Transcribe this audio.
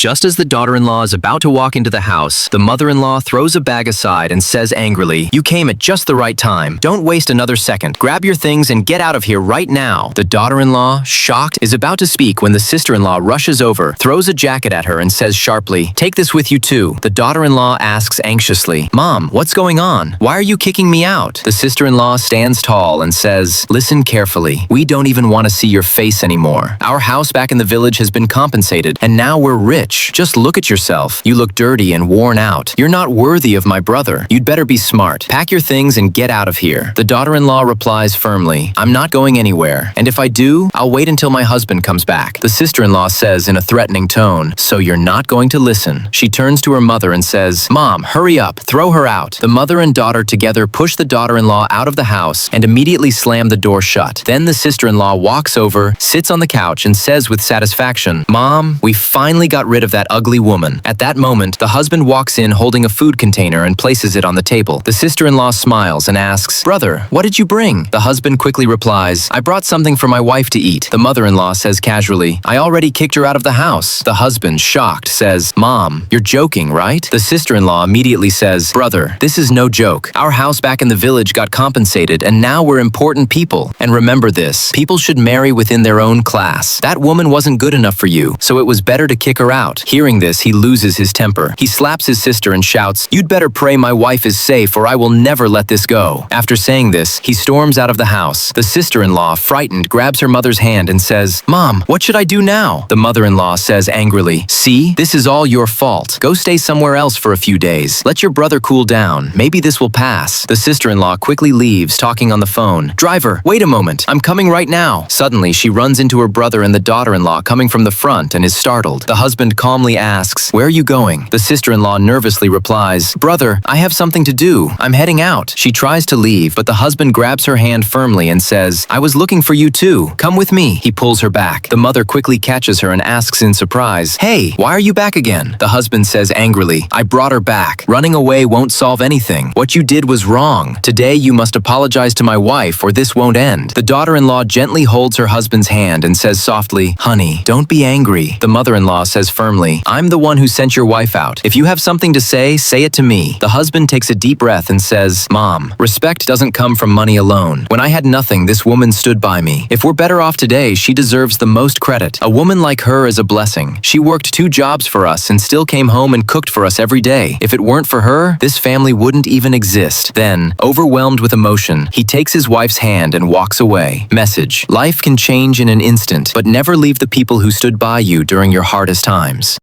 Just as the daughter-in-law is about to walk into the house, the mother-in-law throws a bag aside and says angrily, "You came at just the right time. Don't waste another second. Grab your things and get out of here right now." The daughter-in-law, shocked, is about to speak when the sister-in-law rushes over, throws a jacket at her and says sharply, "Take this with you too." The daughter-in-law asks anxiously, "Mom, what's going on? Why are you kicking me out?" The sister-in-law stands tall and says, "Listen carefully. We don't even want to see your face anymore. Our house back in the village has been compensated, and now we're rich. Just look at yourself. You look dirty and worn out. You're not worthy of my brother. You'd better be smart. Pack your things and get out of here." The daughter-in-law replies firmly, "I'm not going anywhere, and if I do, I'll wait until my husband comes back." The sister-in-law says in a threatening tone, "So you're not going to listen?" She turns to her mother and says, "Mom, hurry up. Throw her out." The mother and daughter together push the daughter-in-law out of the house and immediately slam the door shut. Then the sister-in-law walks over, sits on the couch, and says with satisfaction, "Mom, we finally got rid of that ugly woman." At that moment, the husband walks in holding a food container and places it on the table. The sister-in-law smiles and asks, "Brother, what did you bring?" The husband quickly replies, "I brought something for my wife to eat." The mother-in-law says casually, "I already kicked her out of the house." The husband, shocked, says, "Mom, you're joking, right?" The sister-in-law immediately says, "Brother, this is no joke. Our house back in the village got compensated, and now we're important people. And remember this, people should marry within their own class. That woman wasn't good enough for you, so it was better to kick her out." Hearing this, he loses his temper. He slaps his sister and shouts, "You'd better pray my wife is safe, or I will never let this go." After saying this, he storms out of the house. The sister-in-law, frightened, grabs her mother's hand and says, "Mom, what should I do now?" The mother-in-law says angrily, "See, this is all your fault. Go stay somewhere else for a few days. Let your brother cool down. Maybe this will pass." The sister-in-law quickly leaves, talking on the phone. "Driver, wait a moment. I'm coming right now." Suddenly, she runs into her brother and the daughter-in-law coming from the front and is startled. The husband calmly asks, "Where are you going?" The sister-in-law nervously replies, "Brother, I have something to do. I'm heading out." She tries to leave, but the husband grabs her hand firmly and says, "I was looking for you too. Come with me." He pulls her back. The mother quickly catches her and asks in surprise, "Hey, why are you back again?" The husband says angrily, "I brought her back. Running away won't solve anything. What you did was wrong. Today you must apologize to my wife or this won't end." The daughter-in-law gently holds her husband's hand and says softly, "Honey, don't be angry." The mother-in-law says firmly, "I'm the one who sent your wife out. If you have something to say it to me." The husband takes a deep breath and says, "Mom, respect doesn't come from money alone. When I had nothing, this woman stood by me. If we're better off today, she deserves the most credit. A woman like her is a blessing. She worked 2 jobs for us and still came home and cooked for us every day. If it weren't for her, this family wouldn't even exist." Then, overwhelmed with emotion, he takes his wife's hand and walks away. Message: life can change in an instant, but never leave the people who stood by you during your hardest times.